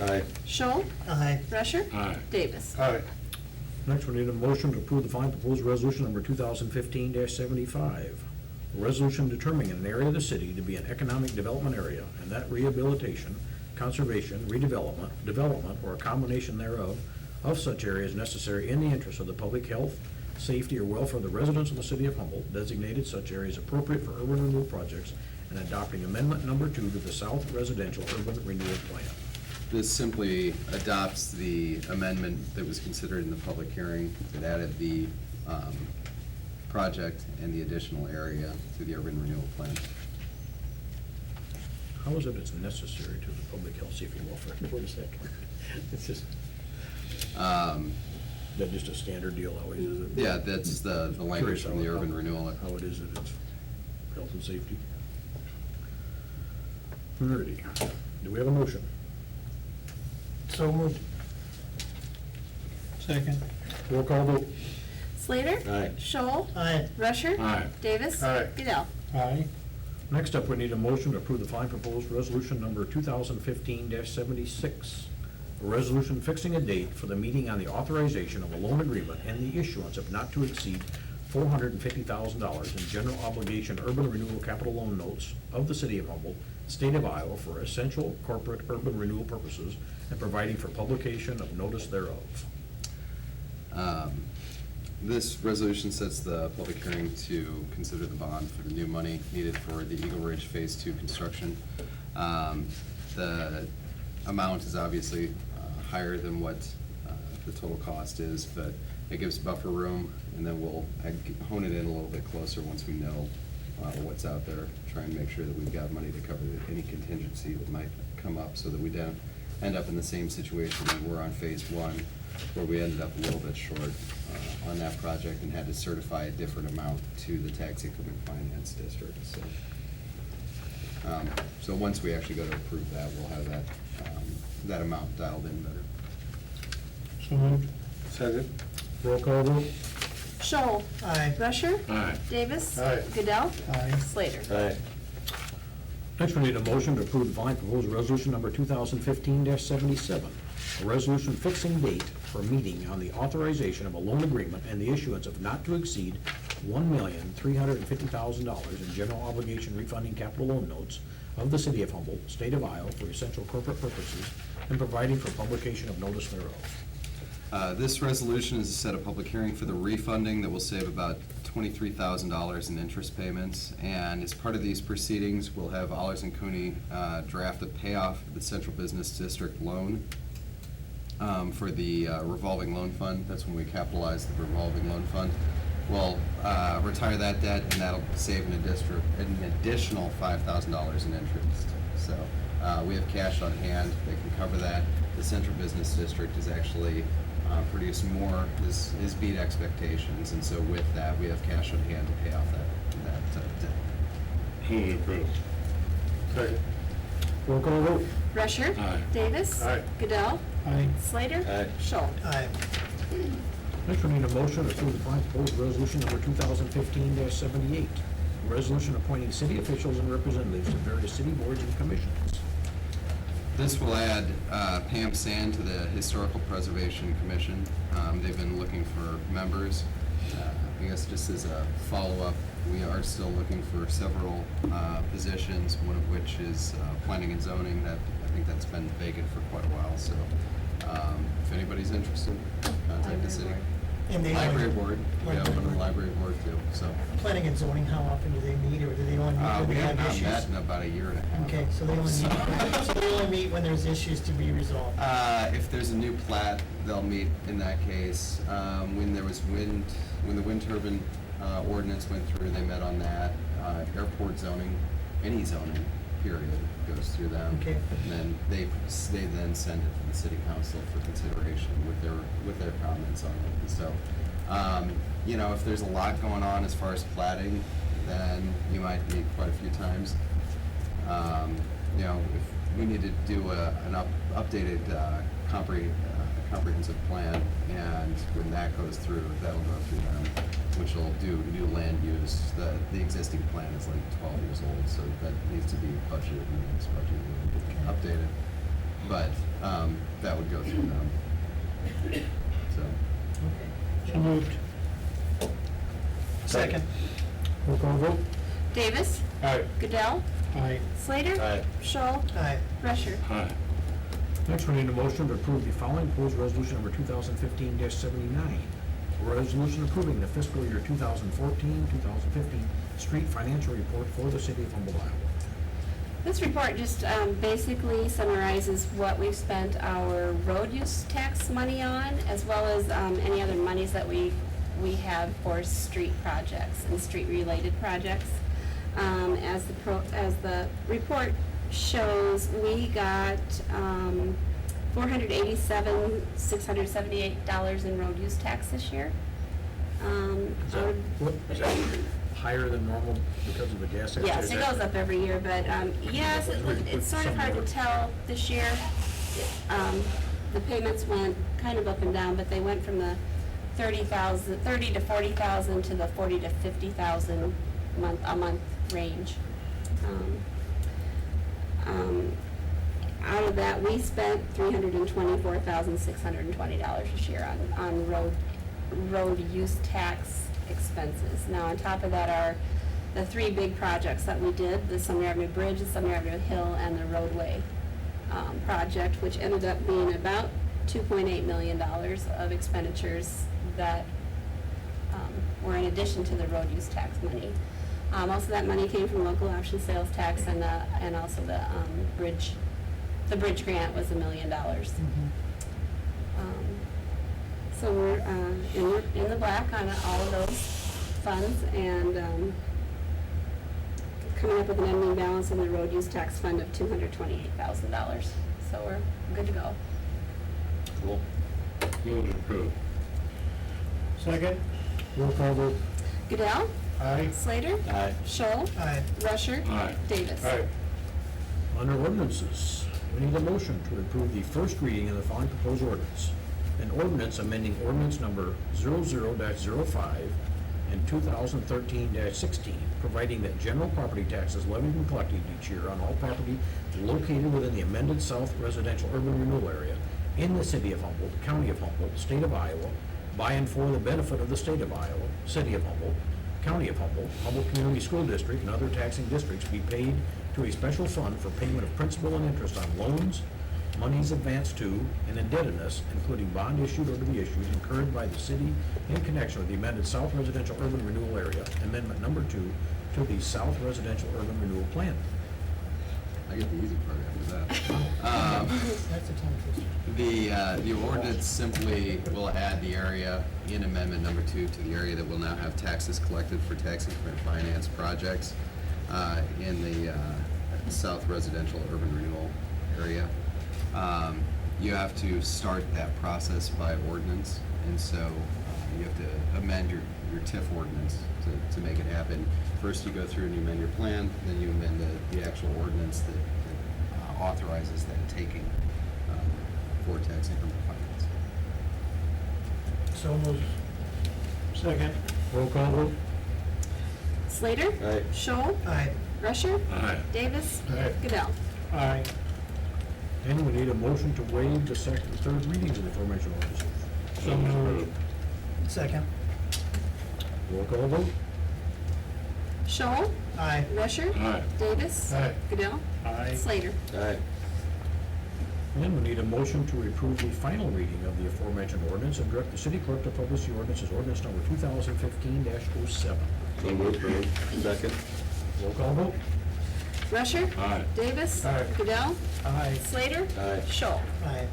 Aye. Scholl. Aye. Rusher. Aye. Davis. Aye. Next, we need a motion to approve the following proposed resolution number 2015-75. A resolution determining an area of the city to be an economic development area, and that rehabilitation, conservation, redevelopment, development, or a combination thereof of such area is necessary in the interest of the public health, safety, or welfare of the residents of the city of Humboldt, designated such area as appropriate for urban renewal projects, and adopting amendment number 2 to the South Residential Urban Renewal Plan. This simply adopts the amendment that was considered in the public hearing that added the project and the additional area to the urban renewal plan. How is it it's necessary to the public health, safety, and welfare? Wait a second. It's just, that just a standard deal always, is it? Yeah, that's the language from the urban renewal. How it is that it's health and safety. Alrighty, do we have a motion? So moved. Second. Roll call vote. Slater. Aye. Scholl. Aye. Rusher. Aye. Davis. Aye. Goodell. Aye. Next up, we need a motion to approve the following proposed resolution number 2015-76. A resolution fixing a date for the meeting on the authorization of a loan agreement and the issuance of not to exceed $450,000 in general obligation urban renewal capital loan notes of the city of Humboldt, state of Iowa, for essential corporate urban renewal purposes and providing for publication of notice thereof. This resolution sets the public hearing to consider the bond for the new money needed for the Eagle Ridge Phase 2 construction. The amount is obviously higher than what the total cost is, but it gives buffer room, and then we'll hone it in a little bit closer once we know what's out there, try and make sure that we've got money to cover any contingency that might come up, so that we don't end up in the same situation we were on Phase 1, where we ended up a little bit short on that project and had to certify a different amount to the tax equipment finance district. So once we actually go to approve that, we'll have that amount dialed in better. So moved. Second. Roll call vote. Scholl. Aye. Rusher. Aye. Davis. Aye. Goodell. Aye. Slater. Aye. Next, we need a motion to approve the following proposed resolution number 2015-77. A resolution fixing date for meeting on the authorization of a loan agreement and the issuance of not to exceed $1,350,000 in general obligation refunding capital loan notes of the city of Humboldt, state of Iowa, for essential corporate purposes and providing for publication of notice thereof. This resolution is to set a public hearing for the refunding that will save about $23,000 in interest payments. And as part of these proceedings, we'll have Allers and Cooney draft a payoff of the Central Business District loan for the revolving loan fund. That's when we capitalize the revolving loan fund. We'll retire that debt, and that'll save an additional $5,000 in interest. So we have cash on hand that can cover that. The Central Business District has actually produced more, has beat expectations, and so with that, we have cash on hand to pay off that debt. Move approved. Second. Roll call vote. Rusher. Aye. Davis. Aye. Goodell. Aye. Slater. Aye. Scholl. Aye. Next, we need a motion to approve the following proposed resolution number 2015-78. A resolution appointing city officials and representatives to various city boards and commissions. This will add Pam Sand to the Historical Preservation Commission. They've been looking for members. I guess just as a follow-up, we are still looking for several positions, one of which is planning and zoning. That I think that's been vacant for quite a while, so if anybody's interested, contact the city. And they Library only- board, we have one on the library board too, so. Planning and zoning, how often do they meet, or do they only meet when We they have have not issues? met in about a year and a half. Okay, so they only So- meet when there's issues to be resolved. If there's a new plat, they'll meet in that case. When there was when the wind turbine ordinance went through, they met on that. Airport zoning, any zoning, period, goes through them. Okay. And then they then send it to the city council for consideration with their comments on it. And so, if there's a lot going on as far as platting, then you might meet quite a few times. If we need to do an updated comprehensive plan, and when that goes through, that'll go through them, which will do new land use. The existing plan is like 12 years old, so that needs to be budgeted in the next budget, updated. but that would go through them. So, So moved. Second. Roll call vote? Davis. Aye. Goodell. Aye. Slater. Aye. Scholl. Aye. Rusher. Aye. Next, we need a motion to approve the following proposed resolution number 2015-79. A resolution approving the fiscal year 2014-2015 street financial report for the city of Humboldt, Iowa. This report just basically summarizes what we've spent our road use tax money on, as well as any other monies that we have for street projects and street-related projects. As the report shows, we got $487,678 in road use tax this year. Is that higher than normal because of the gas tax? Yes, it goes up every year, but, yes, it's sort of hard to tell this year. The payments went kind of up and down, but they went from the 30 to 40,000 to the 40 to 50,000 a month range. Out of that, we spent $324,620 this year on road use tax expenses. Now, on top of that are the three big projects that we did, the Sumner Avenue Bridge, the Sumner Avenue Hill, and the roadway project, which ended up being about $2.8 million of expenditures that were in addition to the road use tax money. Most of that money came from local option sales tax and also the bridge grant was $1 million. So we're in the black on all of those funds and coming up with an ending balance in the road use tax fund of $228,000. So we're good to go. cool. Move to approve. Second. Roll call vote? Goodell. Aye. Slater. Aye. Scholl. Aye. Rusher. Aye. Davis. Aye. Under ordinances, we need a motion to approve the first reading of the following proposed ordinance. An ordinance amending ordinance number 00-05 and 2013-16, providing that general property taxes levied and collected each year on all property located within the amended South Residential Urban Renewal Area in the city of Humboldt, county of Humboldt, state of Iowa, by and for the benefit of the state of Iowa, city of Humboldt, county of Humboldt, Humboldt Community School District, and other taxing districts be paid to a special fund for payment of principal and interest on loans, monies advanced to, and indebtedness, including bond issued or to be issued, incurred by the city in connection with the amended South Residential Urban Renewal Area, Amendment Number 2, to the South Residential Urban Renewal Plan. I get the easy part after that. That's a tongue twister. The ordinance simply will add the area in amendment number 2 to the area that will now have taxes collected for tax increment finance projects in the South Residential Urban Renewal Area. You have to start that process by ordinance, and so you have to amend your TIF ordinance to make it happen. First, you go through and you amend your plan, then you amend the actual ordinance that authorizes that taking for tax increment finance. So moved. Second. Roll call vote? Slater. Aye. Scholl. Aye. Rusher. Aye. Davis. Aye. Goodell. Aye. And we need a motion to waive the second and third readings of the aforementioned ordinances. Move to approve. Second. Roll call vote? Scholl. Aye. Rusher. Aye. Davis. Aye. Goodell. Aye. Slater. Aye. And we need a motion to approve the final reading of the aforementioned ordinance and direct the city clerk to publish the ordinance as ordinance number 2015-07. So move to approve. Second. Roll call vote? Rusher. Aye. Davis. Aye. Goodell. Aye. Slater. Aye. Scholl. Aye.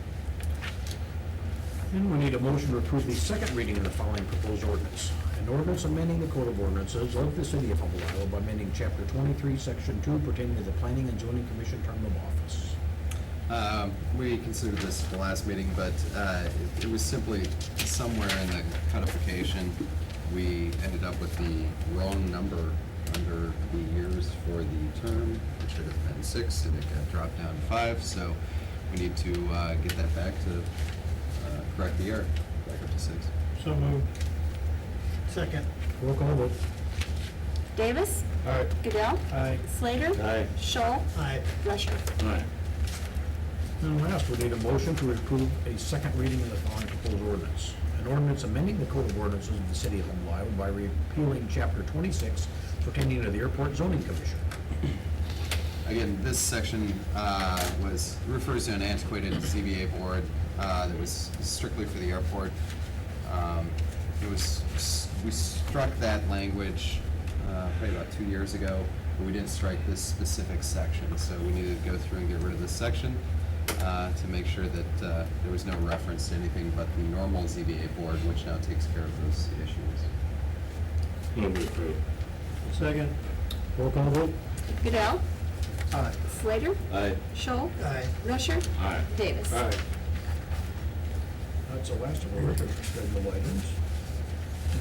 And we need a motion to approve the second reading of the following proposed ordinance. An ordinance amending the Code of Ordinances of the City of Humboldt, Iowa by amending Chapter 23, Section 2 pertaining to the Planning and Zoning Commission term of office. We considered this at the last meeting, but it was simply somewhere in the codification, we ended up with the wrong number under the years for the term. It should have been 6, and it got dropped down to 5, so we need to get that back to correct the error, back up to 6. So moved. Second. Roll call vote? Davis. Aye. Goodell. Aye. Slater. Aye. Scholl. Aye. Rusher. Aye. And last, we need a motion to approve a second reading of the following proposed ordinance. An ordinance amending the code of ordinances of the city of Humboldt, Iowa by repealing chapter 26 pertaining to the airport zoning commission. Again, this section refers to an antiquated ZBA board that was strictly for the airport. We struck that language probably about 2 years ago, but we didn't strike this specific section, so we needed to go through and get rid of this section to make sure that there was no reference to anything but the normal ZBA board, which now takes care of those issues. Move to approve. Second. Roll call vote? Goodell, Aye. Slater, Aye. Scholl, Aye. Rusher, Aye. Davis. Aye. That's the last of our regular scheduled items.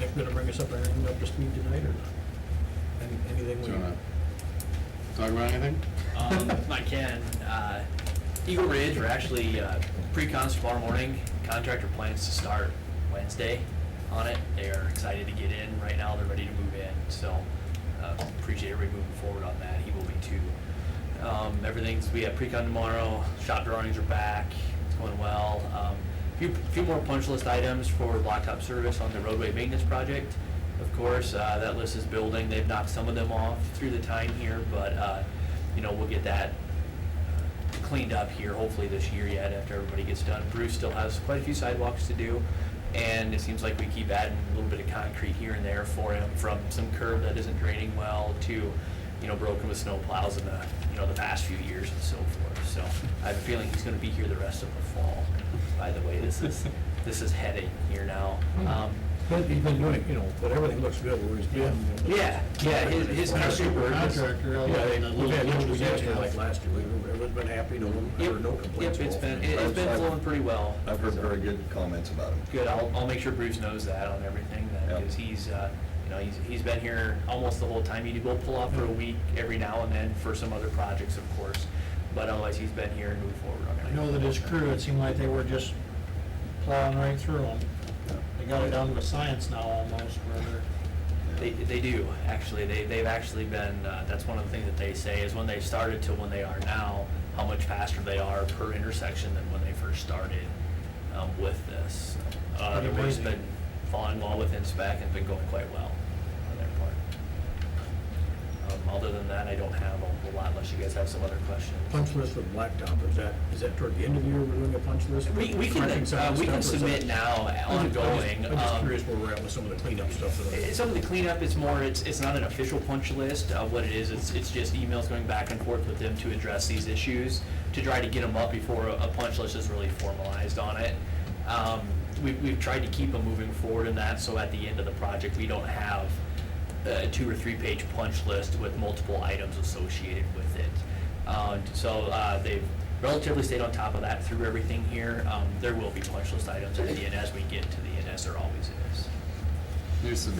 Nick, gonna bring us up anything up to speed tonight or not? Anything Do we? you want to talk about anything? I can. Eagle Ridge, we're actually pre-cons tomorrow morning. Contractor plans to start Wednesday on it. They are excited to get in. Right now, they're ready to move in. So appreciate everybody moving forward on that. He will be too. We have pre-con tomorrow. Shop drawings are back. It's going well. Few more punch list items for blacktop service on the roadway maintenance project. Of course, that list is building. They've knocked some of them off through the time here, but we'll get that cleaned up here hopefully this year yet after everybody gets done. Bruce still has quite a few sidewalks to do, and it seems like we keep adding a little bit of concrete here and there for him, from some curb that isn't draining well to broken with snow plows in the past few years and so forth. So I have a feeling he's going to be here the rest of the fall. By the way, this is heading here now. But he's been doing, but everything looks good where he's been. Yeah, his Super customer. contractor. other Yeah, than a we've had little no disaster disaster. like last year. Everyone's been happy, no complaints. Yep, it's been flowing pretty well. I've heard very good comments about him. Good, I'll make sure Bruce knows that on everything then, Yep. because he's been here almost the whole time. He'd go pull off for a week every now and then for some other projects, of course, but otherwise he's been here and moved forward on I everything. know that his crew, it seemed like they were just plowing right through them. They got it down to science now almost, where They do, actually. They've actually been, that's one of the things that they say, is when they started to when they are now, how much faster they are per intersection than when they first started with this. Pretty The work's amazing. been falling well within spec and been going quite well on their part. Other than that, I don't have a whole lot unless you guys have some other questions. Punch list with blacktop, is that toward the end of the year we're doing a punch list? We can Cracking some of the stuff, or is submit that- now, ongoing. I'm just curious where we're at with some of the cleanup stuff. Some of the cleanup, it's not an official punch list. What it is, it's just emails going back and forth with them to address these issues, to try to get them up before a punch list is really formalized on it. We've tried to keep them moving forward in that, so at the end of the project, we don't have a 2 or 3 page punch list with multiple items associated with it. So they've relatively stayed on top of that through everything here. There will be punch list items at the end as we get to the end, as there always is. There's some,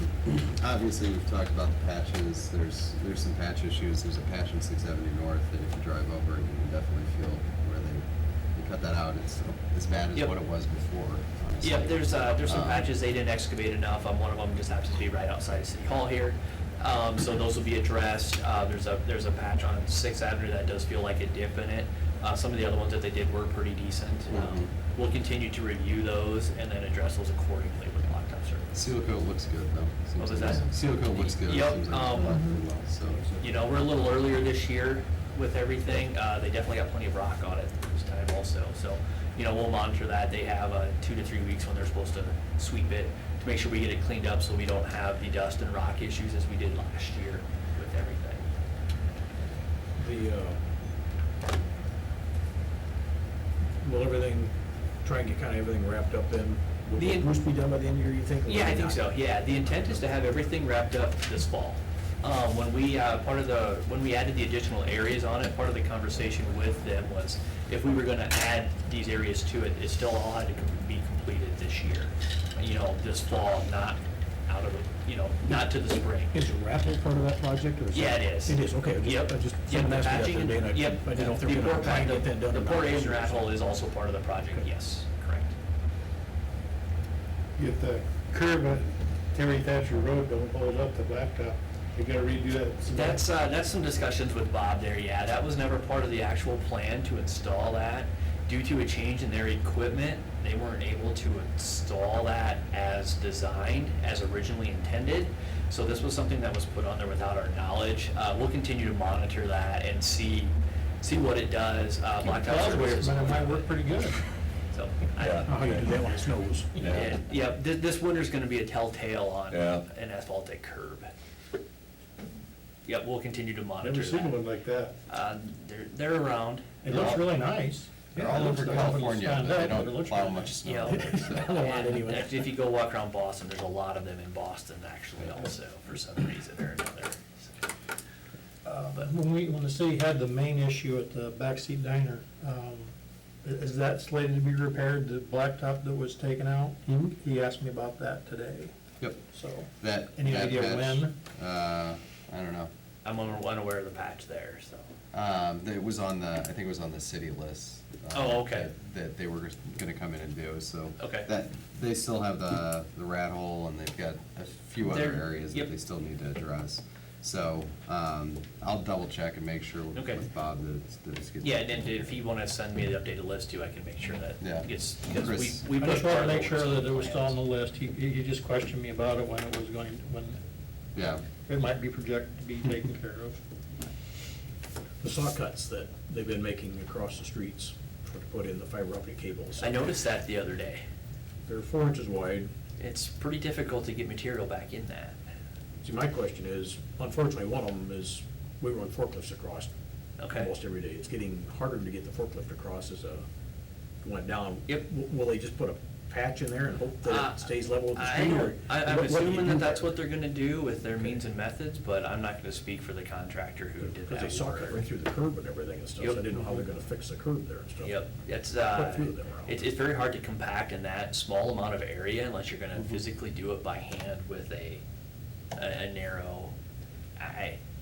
obviously, we've talked about the patches. There's some patch issues. There's a patch in 670 North that if you drive over, you can definitely feel where they cut that out. It's as bad as Yep. what it was before, honestly. Yep, there's some patches they didn't excavate enough. One of them just happens to be right outside City Hall here. So those will be addressed. There's a patch on 6th Avenue that does feel like a dip in it. Some of the other ones that they did were pretty decent. Mhm. We'll continue to review those and then address those accordingly with blacktop service. Seal coat looks good, though. What was Seems that? like- Seal coat looks good. Yep, Seems like it's locked pretty well, so. We're a little earlier this year with everything. They definitely got plenty of rock on it this time also. So, we'll monitor that. They have 2 to 3 weeks when they're supposed to sweep it to make sure we get it cleaned up so we don't have the dust and rock issues as we did last year with everything. Will everything, try and get kind of everything wrapped up in? Will The- Bruce be done by the end of the year, you think? or Yeah, I maybe think not? so, yeah. The intent is to have everything wrapped up this fall. When we added the additional areas on it, part of the conversation with them was if we were gonna add these areas to it, it still all had to be completed this year. This fall, not out of not to the spring. Is raffle part of that project, or is Yeah, that- it is. It is, okay. Yep. I just, Yep, someone the asked me that patching the other day, and and, yep. I didn't know if they were The gonna port try and pack- get that done The or not. port and raffle is also part of the project, Okay. yes, correct. If the curb at Terry Thatcher Road don't hold up the blacktop, you gotta redo that. That's some discussions with Bob there, yeah. That was never part of the actual plan to install that. due to a change in their equipment, they weren't able to install that as designed, as originally intended. So this was something that was put on there without our knowledge. We'll continue to monitor that and see what it does. Blacktop Cloud wave, Services. but it might work pretty good. So, How you do that when it snows? yeah, this winter's gonna be a telltale on Yeah. an asphaltic curb. Yeah, we'll continue to monitor Never seen one that. like that. They're around. It looks really nice. They're all over Yeah, California, stand but they up, but it don't looks plow really much nice. snow. Yeah. so. A lot And anyway. if you go walk around Boston, there's a lot of them in Boston actually also, for some reason or another. But When the city had the main issue at the backseat diner, is that slated to be repaired, the blacktop that was taken out? Mhm. He asked me about that today, Yep, so. that, Any that idea patch, when? I don't know. I'm unaware of the patch there, so. It was on the, I think it was on the city list. Oh, okay. That they were gonna come in and do, so. Okay. That, they still have the rat hole, and they've got a few other They're- areas yep. that they still need to address. So, I'll double check and make sure Okay. with Bob that it's getting. Yeah, and if you wanna send me the updated list too, I can make sure that Yeah. gets, because Chris. we I put just wanted part to of make sure that it was still on the plans. list. He just questioned me about it when it was going, when Yeah, it might be projected to be taken care of. The saw cuts that they've been making across the streets to put in the fiber optic cables. I noticed that the other day. They're 4 inches wide. It's pretty difficult to get material back in that. See, my question is, unfortunately, one of them is, we run forklifts across Okay. almost every day. It's getting harder to get the forklift across as going down. Yep. Will they just put a patch in there and hope that it stays level with the I street? or don't, I'm what do you assuming do that that's there? what they're gonna do with their means and methods, but I'm not gonna speak for the contractor who did that Because they saw cut work. right through the curb and everything and stuff, so I Yep. didn't know how they're gonna fix the curb there and stuff. Yep, it's, Quite a few of them around. it's very hard to compact in that small amount of area unless you're gonna physically do it by hand with a narrow,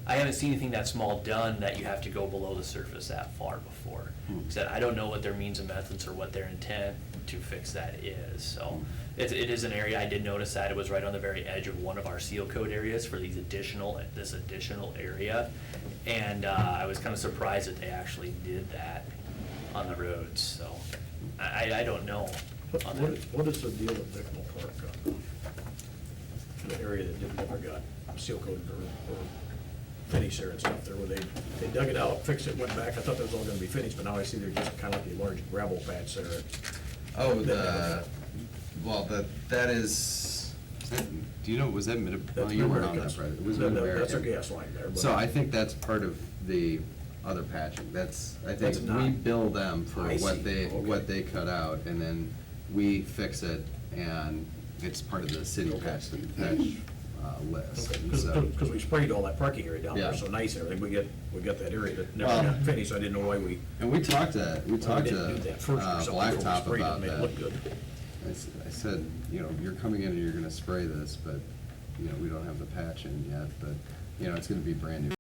I haven't seen anything that small done that you have to go below the surface that far before. Said, I don't know what their means and methods or what their intent to fix that is, so. It is an area, I did notice that, it was right on the very edge of one of our seal code areas for this additional area. And, I was kinda surprised that they actually did that on the roads, so, I don't know. on that. What is the deal with Bicknell Park? The area that never got seal coated or finished there and stuff there, where they dug it out, fixed it, went back. I thought that was all gonna be finished, but now I see they're just kinda like a large gravel patch there. oh, That- that is that, do you know, was that well, That's you weren't on that, Mid-America's. right? It was That's Mid-American. our gas line there. but- So I think that's part of the other patching, I That's think not- we bill them for I what see. they, Okay. what they cut out, and then we fix it, and it's part of the city Okay. patch list. Okay, And so- because we sprayed all that parking area down there, Yeah. so nice and everything. We got that area that never Well- got finished, so I didn't know why we And we talked to didn't do that first or something before we Blacktop sprayed it about and made it that. look good. I said, you know, you're coming in and you're gonna spray this, but, you know, we don't have the patch in yet, but, you know, it's gonna be brand new